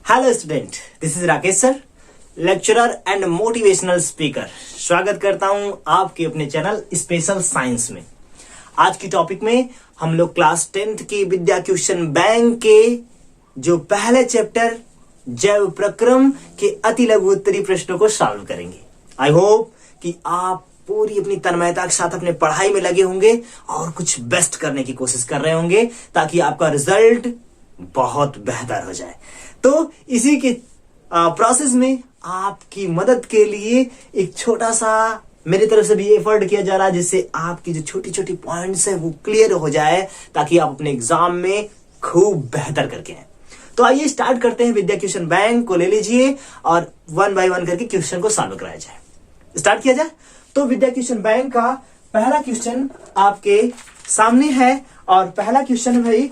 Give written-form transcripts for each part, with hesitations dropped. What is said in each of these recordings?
Hello student, this is Rakesh sir, lecturer and motivational speaker. स्वागत करता हूं आपके अपने चैनल स्पेशल साइंस में। आज की टॉपिक में हम लोग क्लास 10th की विद्या क्वेश्चन बैंक के जो पहले चैप्टर जैव प्रक्रम के अति लघु उत्तरीय प्रश्नों को सॉल्व करेंगे। आई होप कि आप पूरी अपनी तन्मयता के साथ अपने पढ़ाई में लगे होंगे और कुछ बेस्ट करने की कोशिश कर रहे होंगे ताकि आपका रिजल्ट बहुत बेहतर हो जाए। तो इसी के प्रोसेस में आपकी मदद के लिए एक छोटा सा मेरी तरफ से भी एफर्ट किया जा रहा है, जिससे आपकी जो छोटी छोटी पॉइंट्स है वो क्लियर हो जाए ताकि आप अपने एग्जाम में खूब बेहतर करके आए। तो आइए स्टार्ट करते हैं। विद्या क्वेश्चन बैंक को ले लीजिए और वन बाय वन करके क्वेश्चन को सॉल्व कराया जाए। स्टार्ट किया जाए। तो विद्या क्वेश्चन बैंक का पहला क्वेश्चन आपके सामने है और पहला क्वेश्चन है भाई,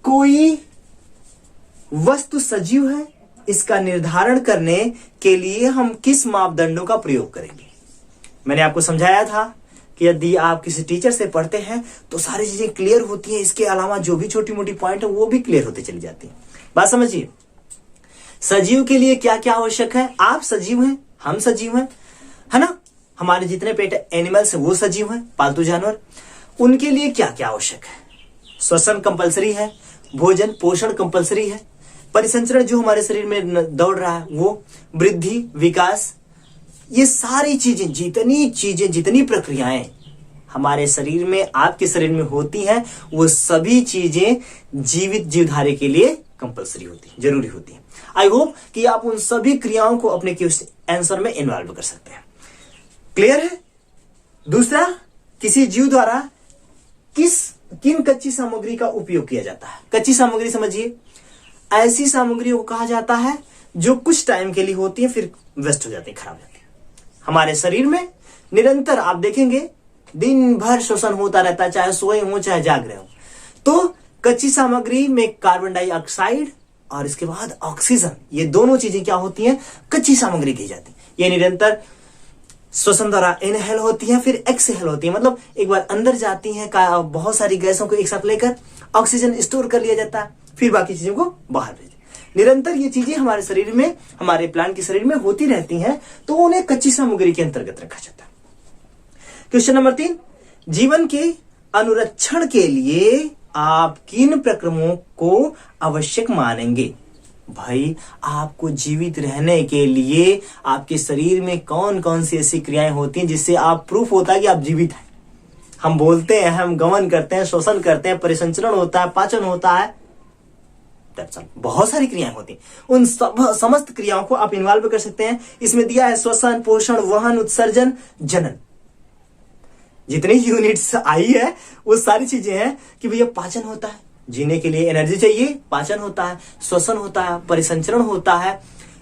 कोई वस्तु सजीव है, इसका निर्धारण करने के लिए हम किस मापदंडों का प्रयोग करेंगे। मैंने आपको समझाया था कि यदि आप किसी टीचर से पढ़ते हैं तो सारी चीजें क्लियर होती हैं, इसके अलावा जो भी छोटी मोटी पॉइंट है वो भी क्लियर होते चली जाती है। बात समझिए, सजीव के लिए क्या क्या आवश्यक है। आप सजीव हैं, हम सजीव हैं, है ना। हमारे जितने पेट एनिमल्स हैं वो सजीव हैं, पालतू जानवर। उनके लिए क्या क्या आवश्यक है। श्वसन कंपलसरी है, भोजन पोषण कंपलसरी है, परिसंचरण जो हमारे शरीर में दौड़ रहा है वो, वृद्धि विकास, ये सारी चीजें जितनी प्रक्रियाएं हमारे शरीर में आपके शरीर में होती हैं वो सभी चीजें जीवित जीवधारी के लिए कंपलसरी होती है, जरूरी होती है। आई होप कि आप उन सभी क्रियाओं को अपने आंसर में इन्वॉल्व कर सकते हैं। क्लियर है। दूसरा, किसी जीव द्वारा किन कच्ची सामग्री का उपयोग किया जाता है। कच्ची सामग्री समझिए, ऐसी सामग्रियों को कहा जाता है जो कुछ टाइम के लिए होती है फिर वेस्ट हो जाती है, खराब हो जाती है। हमारे शरीर में निरंतर आप देखेंगे दिन भर श्वसन होता रहता है, चाहे सोए हो चाहे जाग रहे हो। तो कच्ची सामग्री में कार्बन डाइऑक्साइड और इसके बाद ऑक्सीजन, ये दोनों चीजें क्या होती हैं, कच्ची सामग्री की जाती है। ये निरंतर श्वसन द्वारा इनहेल होती है फिर एक्सहेल होती है, मतलब एक बार अंदर जाती है बहुत सारी गैसों को एक साथ लेकर ऑक्सीजन स्टोर कर लिया जाता है, फिर बाकी चीजों को बाहर भेज। निरंतर ये चीजें हमारे शरीर में, हमारे प्लांट के शरीर में होती रहती हैं, तो उन्हें कच्ची सामग्री के अंतर्गत रखा जाता है। क्वेश्चन नंबर 3, जीवन के अनुरक्षण के लिए आप किन प्रक्रमों को आवश्यक मानेंगे। भाई, आपको जीवित रहने के लिए आपके शरीर में कौन कौन सी ऐसी क्रियाएं होती हैं जिससे आप प्रूफ होता है कि आप जीवित हैं। हम बोलते हैं, हम गमन करते हैं, श्वसन करते हैं, परिसंचरण होता है, पाचन होता है, बहुत सारी क्रियाएं होती हैं। उन समस्त क्रियाओं को आप इन्वॉल्व कर सकते हैं। इसमें दिया है श्वसन, पोषण, वहन, उत्सर्जन, जनन। जितनी यूनिट्स आई है वो सारी चीजें हैं कि भैया पाचन होता है, जीने के लिए एनर्जी चाहिए, पाचन होता है, श्वसन होता है, परिसंचरण होता है,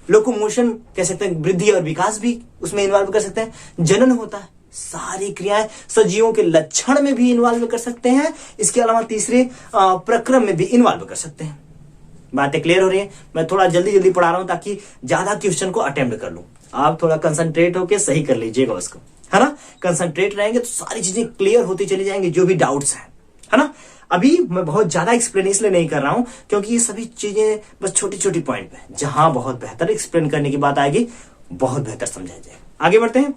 लोकोमोशन कह सकते हैं, वृद्धि और विकास भी उसमें इन्वॉल्व कर सकते हैं, जनन होता है। सारी क्रियाएं सजीवों के लक्षण में भी इन्वॉल्व कर सकते हैं, इसके अलावा तीसरे प्रक्रम में भी इन्वॉल्व कर सकते हैं। बातें क्लियर हो रही है। मैं थोड़ा जल्दी जल्दी पढ़ा रहा हूं ताकि ज्यादा क्वेश्चन को अटेम्प्ट कर लूं। आप थोड़ा कंसंट्रेट होकर सही कर लीजिएगा उसको, है ना। कंसंट्रेट रहेंगे तो सारी चीजें क्लियर होती चली जाएंगी, जो भी डाउट्स हैं, है ना। अभी मैं बहुत ज्यादा एक्सप्लेन इसलिए नहीं कर रहा हूं क्योंकि ये सभी चीजें बस छोटी छोटी पॉइंट पे, जहां बहुत बेहतर एक्सप्लेन करने की बात आएगी बहुत बेहतर समझाया जाएगा। आगे बढ़ते हैं।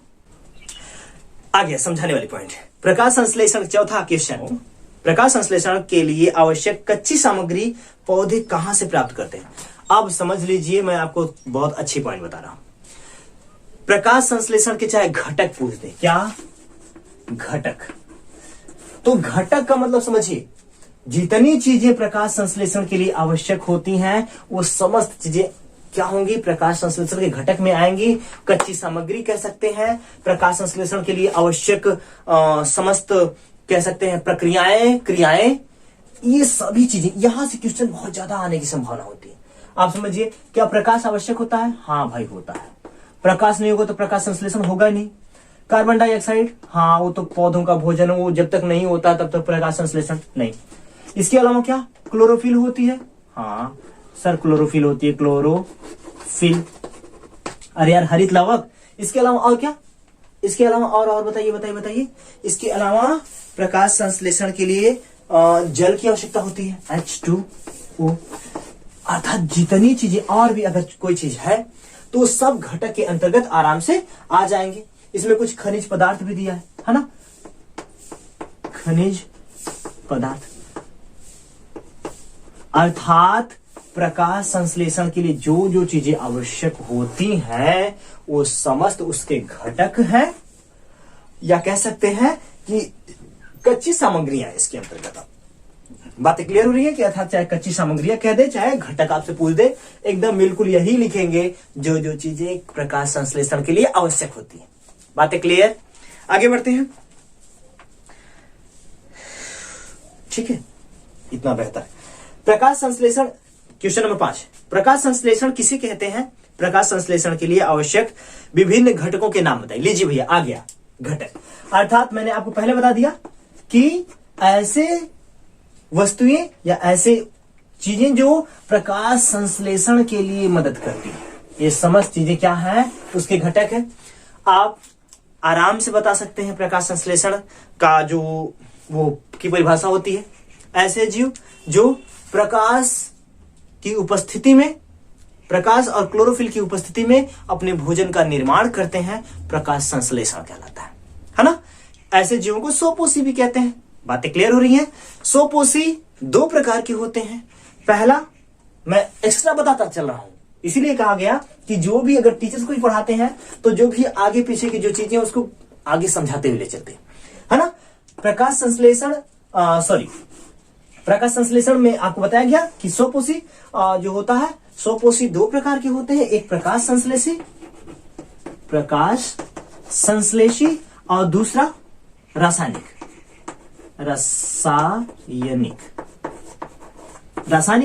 आगे समझाने वाली पॉइंट, प्रकाश संश्लेषण। चौथा क्वेश्चन, प्रकाश संश्लेषण के लिए आवश्यक कच्ची सामग्री पौधे कहां से प्राप्त करते हैं। अब समझ लीजिए, मैं आपको बहुत अच्छी पॉइंट बता रहा हूं। प्रकाश संश्लेषण के चाहे घटक पूछ दे, क्या घटक, तो घटक का मतलब समझिए, जितनी चीजें प्रकाश संश्लेषण के लिए आवश्यक होती हैं वो समस्त चीजें क्या होंगी, प्रकाश संश्लेषण के घटक में आएंगी। कच्ची सामग्री कह सकते हैं, प्रकाश संश्लेषण के लिए आवश्यक समस्त कह सकते हैं प्रक्रियाएं, क्रियाएं, ये सभी चीजें। यहां से क्वेश्चन बहुत ज्यादा आने की संभावना होती है। आप समझिए, क्या प्रकाश आवश्यक होता है। हाँ भाई होता है। प्रकाश नहीं होगा तो प्रकाश संश्लेषण होगा नहीं। कार्बन डाइऑक्साइड, हाँ वो तो पौधों का भोजन है, वो जब तक नहीं होता तब तक प्रकाश संश्लेषण नहीं। इसके अलावा क्या, क्लोरोफिल होती है। हाँ सर, क्लोरोफिल होती है, क्लोरोफिल, अरे यार हरित लवक। इसके अलावा और क्या, इसके अलावा और बताइए। इसके अलावा प्रकाश संश्लेषण के लिए जल की आवश्यकता होती है, H2O। अर्थात जितनी चीजें और भी अगर कोई चीज है तो सब घटक के अंतर्गत आराम से आ जाएंगे। इसमें कुछ खनिज पदार्थ भी दिया है ना, खनिज पदार्थ अर्थात प्रकाश संश्लेषण के लिए जो जो चीजें आवश्यक होती हैं वो समस्त उसके घटक हैं, या कह सकते हैं कि कच्ची सामग्रियां इसके अंतर्गत। बातें क्लियर हो रही है कि अर्थात चाहे कच्ची सामग्रियां कह दे चाहे घटक आपसे पूछ दे, एकदम बिल्कुल यही लिखेंगे जो जो चीजें प्रकाश संश्लेषण के लिए आवश्यक होती है। बातें क्लियर, आगे बढ़ते हैं। ठीक है, इतना बेहतर। प्रकाश संश्लेषण, क्वेश्चन नंबर 5, प्रकाश संश्लेषण किसे कहते हैं? प्रकाश संश्लेषण के लिए आवश्यक विभिन्न घटकों के नाम बताइए। लीजिए भैया, आ गया घटक, अर्थात मैंने आपको पहले बता दिया कि ऐसे वस्तुएं या ऐसे चीजें जो प्रकाश संश्लेषण के लिए मदद करती है, ये समस्त चीजें क्या है, उसके घटक है। आप आराम से बता सकते हैं प्रकाश संश्लेषण का जो वो की परिभाषा होती है, ऐसे जीव जो प्रकाश की उपस्थिति में, प्रकाश और क्लोरोफिल की उपस्थिति में अपने भोजन का निर्माण करते हैं, प्रकाश संश्लेषण कहलाता है ना। ऐसे जीवों को स्वपोषी भी कहते हैं। बातें क्लियर हो रही हैं। स्वपोषी दो प्रकार के होते हैं। पहला मैं एक्स्ट्रा बताता चल रहा हूं, इसीलिए कहा गया कि जो भी अगर टीचर्स को ही पढ़ाते हैं तो जो भी आगे पीछे की जो चीजें उसको आगे समझाते हुए ले चलते हैं, है ना। प्रकाश संश्लेषण प्रकाश संश्लेषण में आपको बताया गया कि स्वपोषी जो होता है, स्वपोषी दो प्रकार के होते हैं, एक प्रकाश संश्लेषी और दूसरा रासायनिक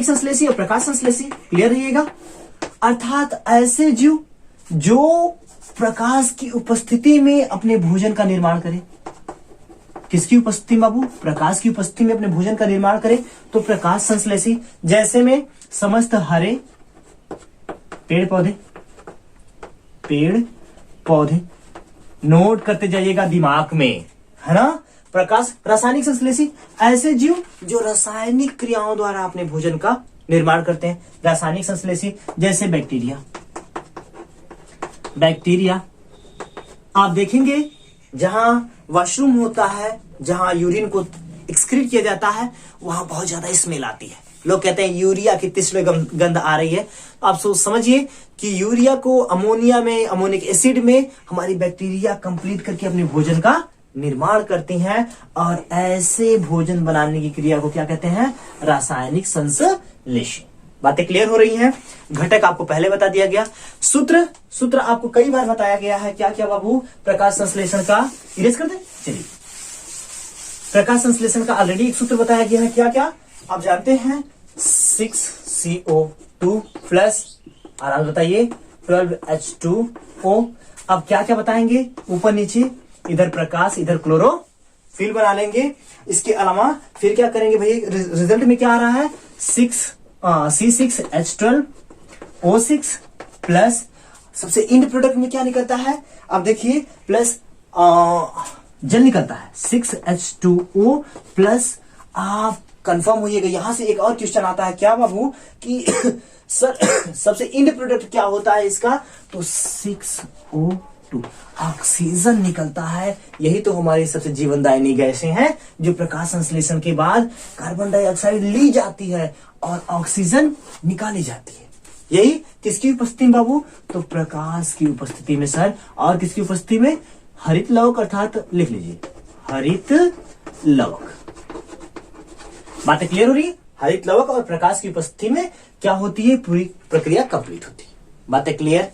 संश्लेषी और प्रकाश संश्लेषी। क्लियर रहिएगा। अर्थात ऐसे जीव जो प्रकाश की उपस्थिति में अपने भोजन का निर्माण करें। किसकी उपस्थिति में बाबू? प्रकाश की उपस्थिति में अपने भोजन का निर्माण करें तो प्रकाश संश्लेषी। जैसे में समस्त हरे पेड़ पौधे नोट करते जाइएगा दिमाग में, है ना। प्रकाश रासायनिक संश्लेषी, ऐसे जीव जो रासायनिक क्रियाओं द्वारा अपने भोजन का निर्माण करते हैं, रासायनिक संश्लेषी। जैसे बैक्टीरिया आप देखेंगे जहां वॉशरूम होता है, जहां यूरिन को एक्सक्रीट किया जाता है, वहां बहुत ज्यादा स्मेल आती है। लोग कहते हैं यूरिया की तीसरे गंध आ रही है। आप समझिए कि यूरिया को अमोनिया में, अमोनिक एसिड में हमारी बैक्टीरिया कंप्लीट करके अपने भोजन का निर्माण करती हैं, और ऐसे भोजन बनाने की क्रिया को क्या कहते हैं? रासायनिक संश्लेषण। बातें क्लियर हो रही हैं। घटक आपको पहले बता दिया गया। सूत्र आपको कई बार बताया गया है। क्या क्या बाबू? प्रकाश संश्लेषण का इरेज कर दे। चलिए, प्रकाश संश्लेषण का ऑलरेडी एक सूत्र बताया गया है। क्या क्या आप जानते हैं? 6CO2 प्लस, आराम बताइए, 12H2O। अब क्या क्या बताएंगे? ऊपर नीचे, इधर प्रकाश इधर क्लोरोफिल बना लेंगे। इसके अलावा फिर क्या करेंगे भाई? रिजल्ट में क्या आ रहा है? C6H12O6 प्लस, सबसे इंड प्रोडक्ट में क्या निकलता है? अब देखिए, प्लस जल निकलता है 6H2O प्लस। आप कंफर्म होइएगा। यहां से एक और क्वेश्चन आता है, क्या बाबू, कि सर सबसे इंड प्रोडक्ट क्या होता है इसका? तो 6O2 ऑक्सीजन निकलता है। यही तो हमारी सबसे जीवनदायिनी गैसें हैं जो प्रकाश संश्लेषण के बाद कार्बन डाइऑक्साइड ली जाती है और ऑक्सीजन निकाली जाती है। यही किसकी उपस्थिति में बाबू? तो प्रकाश की उपस्थिति में सर। और किसकी उपस्थिति में? हरित लवक, अर्थात लिख लीजिए हरित लवक। बातें क्लियर हो रही है। हरित लवक और प्रकाश की उपस्थिति में क्या होती है? पूरी प्रक्रिया कंप्लीट होती है। बातें क्लियर।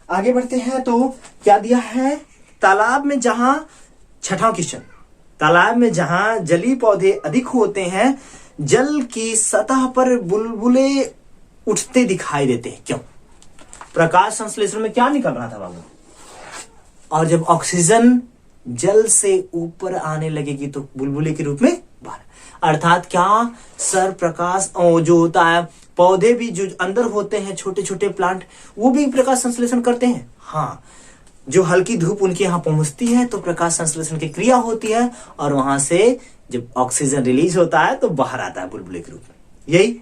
आगे बढ़ते हैं तो क्या दिया है? तालाब में जहां, छठा क्वेश्चन, तालाब में जहां जलीय पौधे अधिक होते हैं, जल की सतह पर बुलबुले उठते दिखाई देते हैं। क्यों? प्रकाश संश्लेषण में क्या निकल रहा था बाबू? और जब ऑक्सीजन जल से ऊपर आने लगेगी तो बुलबुले के रूप में बाहर। अर्थात क्या सर? प्रकाश जो होता है, पौधे भी जो अंदर होते हैं, छोटे छोटे प्लांट, वो भी प्रकाश संश्लेषण करते हैं। हाँ, जो हल्की धूप उनके यहाँ पहुंचती है तो प्रकाश संश्लेषण की क्रिया होती है, और वहां से जब ऑक्सीजन रिलीज होता है तो बाहर आता है बुलबुले के रूप में। यही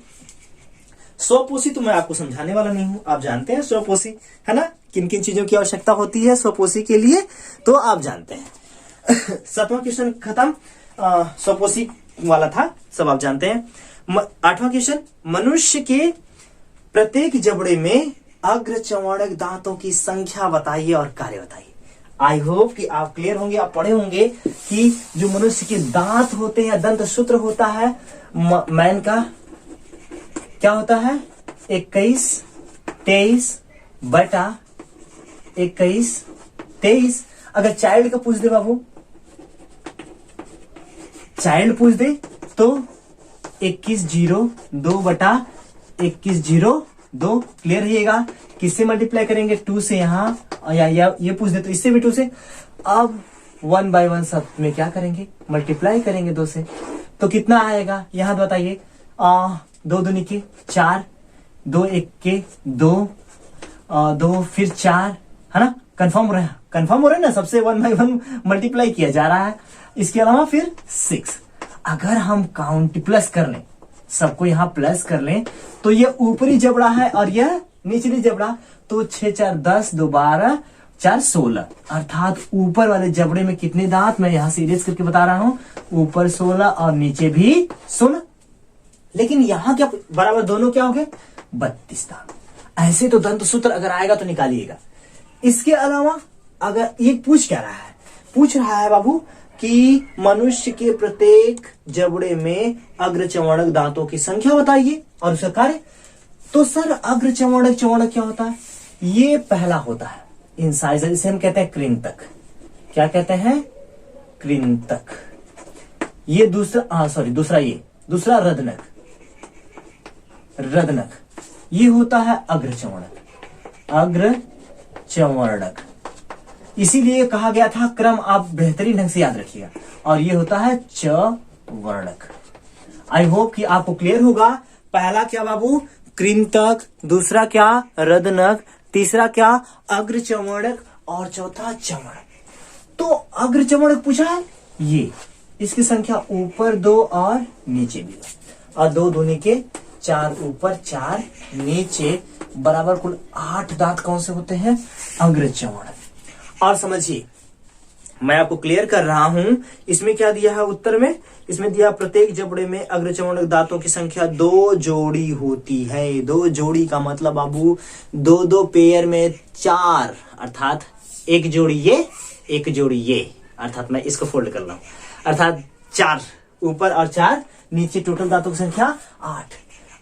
स्वपोषी तो मैं आपको समझाने वाला नहीं हूं, आप जानते हैं स्वपोषी है ना, किन किन चीजों की आवश्यकता होती है स्वपोषी के लिए, तो आप जानते हैं। 7वां क्वेश्चन खत्म, स्वपोषी वाला था, सब आप जानते हैं। 8वां क्वेश्चन, मनुष्य के प्रत्येक जबड़े में अग्र चौड़क दांतों की संख्या बताइए और कार्य बताइए। आई होप कि आप क्लियर होंगे, आप पढ़े होंगे कि जो मनुष्य के दांत होते हैं, दंत सूत्र होता है मैन का, क्या होता है 21, 23 बटा 21, 23। अगर चाइल्ड का पूछ दे बाबू, चाइल्ड पूछ दे तो 2102 बटा 2102। क्लियर रहिएगा, किससे मल्टीप्लाई करेंगे 2 से यहां, या ये पूछ दे तो इससे भी 2 से। अब 1 by 1 सब में क्या करेंगे, मल्टीप्लाई करेंगे 2 से, तो कितना आएगा यहां बताइए। 2 दूनी के 4, 2 एक के 2, 2 फिर 4, है ना, कंफर्म हो रहा है ना, सबसे 1 by 1 मल्टीप्लाई किया जा रहा है। इसके अलावा फिर 6, अगर हम काउंट प्लस कर लें, सबको यहां प्लस कर लें, तो ये ऊपरी जबड़ा है और यह निचली जबड़ा, तो 6 4 10, 2 12, 4 16, अर्थात ऊपर वाले जबड़े में कितने दांत, मैं यहां से इरेज करके बता रहा हूं, ऊपर 16 और नीचे भी 16। लेकिन यहां क्या बराबर दोनों क्या हो गए 32 दांत। ऐसे तो दंत सूत्र अगर आएगा तो निकालिएगा। इसके अलावा अगर ये पूछ क्या रहा है, पूछ रहा है बाबू कि मनुष्य के प्रत्येक जबड़े में अग्र चौड़क दांतों की संख्या बताइए और उसका कार्य। तो सर अग्र चौड़क क्या होता है, ये पहला होता है इंसाइजर, इसे हम कहते हैं कृंतक। क्या कहते हैं, कृंतक। ये दूसरा दूसरा रदनक, ये होता है अग्र चौड़क। इसीलिए कहा गया था क्रम आप बेहतरीन ढंग से याद रखिएगा, और ये होता है चवर्णक। आई होप कि आपको क्लियर होगा। पहला क्या बाबू, कृंतक, दूसरा क्या रदनक, तीसरा क्या अग्र चवर्णक, और चौथा चवर्णक। तो अग्र चवर्णक पूछा है, ये इसकी संख्या ऊपर 2 और नीचे भी, और 2 दूनी के 4 ऊपर 4 नीचे, बराबर कुल 8 दांत कौन से होते हैं, अग्र चवर्णक। और समझिए मैं आपको क्लियर कर रहा हूं, इसमें क्या दिया है उत्तर में, इसमें दिया प्रत्येक जबड़े में अग्र चौड़क दांतों की संख्या 2 जोड़ी होती है। 2 जोड़ी का मतलब बाबू 2 पेयर में 4, अर्थात 1 जोड़ी ये 1 जोड़ी ये, अर्थात मैं इसको फोल्ड कर रहा हूं, अर्थात 4 ऊपर और 4 नीचे, टोटल दांतों की संख्या 8।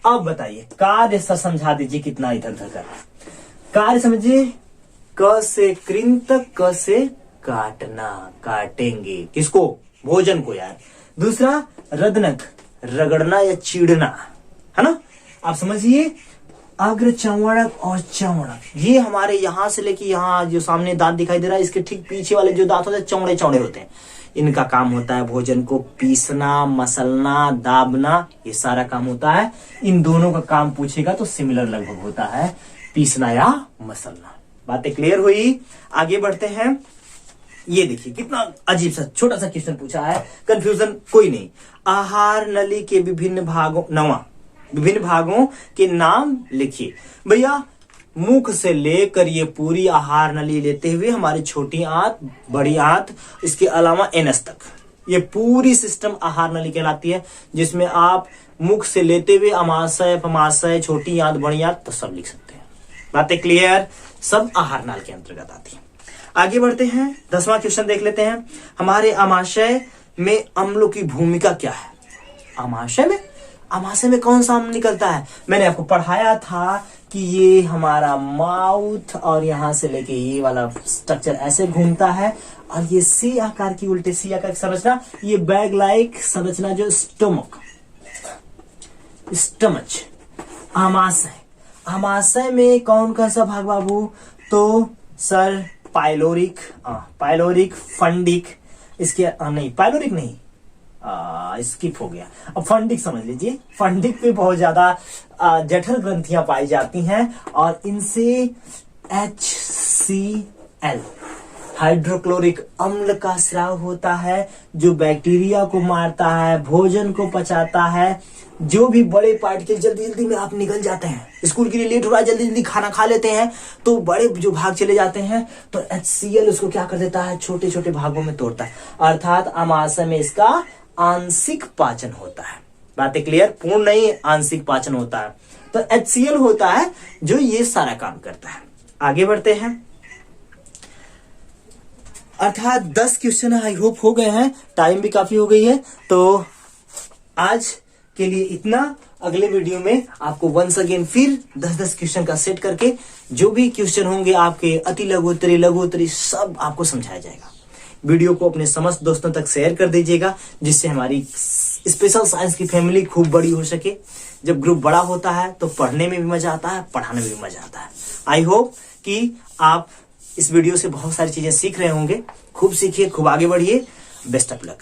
अब बताइए कार्य समझा दीजिए, कितना इधर उधर कर कार्य समझिए। क से कृंतक, क से काटना, काटेंगे किसको, भोजन को यार। दूसरा रदनक, रगड़ना या चीड़ना, है ना। आप समझिए अग्र चौड़क और चौड़क, ये हमारे यहां से लेके यहां जो सामने दांत दिखाई दे रहा है, इसके ठीक पीछे वाले जो दांत होते हैं चौड़े चौड़े होते हैं। इनका काम होता है भोजन को पीसना, मसलना, दाबना, ये सारा काम होता है। इन दोनों का काम पूछेगा तो सिमिलर लगभग होता है, पीसना या मसलना। बातें क्लियर हुई, आगे बढ़ते हैं। ये देखिए कितना अजीब सा छोटा सा क्वेश्चन पूछा है, कंफ्यूजन कोई नहीं। आहार नली के विभिन्न भागों के नाम लिखिए। भैया मुख से लेकर ये पूरी आहार नली लेते हुए हमारी छोटी आंत, बड़ी आंत, इसके अलावा एनस तक, ये पूरी सिस्टम आहार नली कहलाती है, जिसमें आप मुख से लेते हुए अमाशय, पमाशय, छोटी आंत, बड़ी आंत तो सब लिख सकते हैं। बातें क्लियर, सब आहार नाल के अंतर्गत आती है। आगे बढ़ते हैं, 10वां क्वेश्चन देख लेते हैं। हमारे अमाशय में अम्लों की भूमिका क्या है। अमाशय में कौन सा अम्ल निकलता है, मैंने आपको पढ़ाया था कि ये हमारा माउथ और यहां से लेके ये वाला स्ट्रक्चर ऐसे घूमता है, और ये सी आकार की, उल्टे सी आकार की संरचना, ये बैग लाइक संरचना जो स्टमच। अमाशय में कौन कौन सा भाग बाबू, तो सर पाइलोरिक, फंडिक, इसके नहीं पाइलोरिक नहीं, स्किप हो गया, अब फंडिक समझ लीजिए। फंडिक पे बहुत ज्यादा जठर ग्रंथियां पाई जाती हैं, और इनसे HCl हाइड्रोक्लोरिक अम्ल का स्राव होता है, जो बैक्टीरिया को मारता है, भोजन को पचाता है, जो भी बड़े पार्टिकल जल्दी जल्दी में आप निकल जाते हैं, स्कूल के लिए लेट हो रहा है, जल्दी जल्दी खाना खा लेते हैं, तो बड़े जो भाग चले जाते हैं, तो HCl उसको क्या कर देता है, छोटे छोटे भागों में तोड़ता है, अर्थात आमाशय में इसका आंशिक पाचन होता है। बातें क्लियर? पूर्ण नहीं, आंशिक पाचन होता है। तो HCl होता है जो ये सारा काम करता है। आगे बढ़ते हैं, अर्थात 10 क्वेश्चन आई होप हो गए हैं, टाइम भी काफी हो गई है, तो आज के लिए इतना। अगले वीडियो में आपको वंस अगेन फिर 10-10 क्वेश्चन का सेट करके जो भी क्वेश्चन होंगे आपके अति लघु उत्तरी, लघु उत्तरी, सब आपको समझाया जाएगा। वीडियो को अपने समस्त दोस्तों तक शेयर कर दीजिएगा, जिससे हमारी स्पेशल साइंस की फैमिली खूब बड़ी हो सके। जब ग्रुप बड़ा होता है तो पढ़ने में भी मजा आता है, पढ़ाने में भी मजा आता है। आई होप कि आप इस वीडियो से बहुत सारी चीजें सीख रहे होंगे। खूब सीखिए, खूब आगे बढ़िए। Best of luck.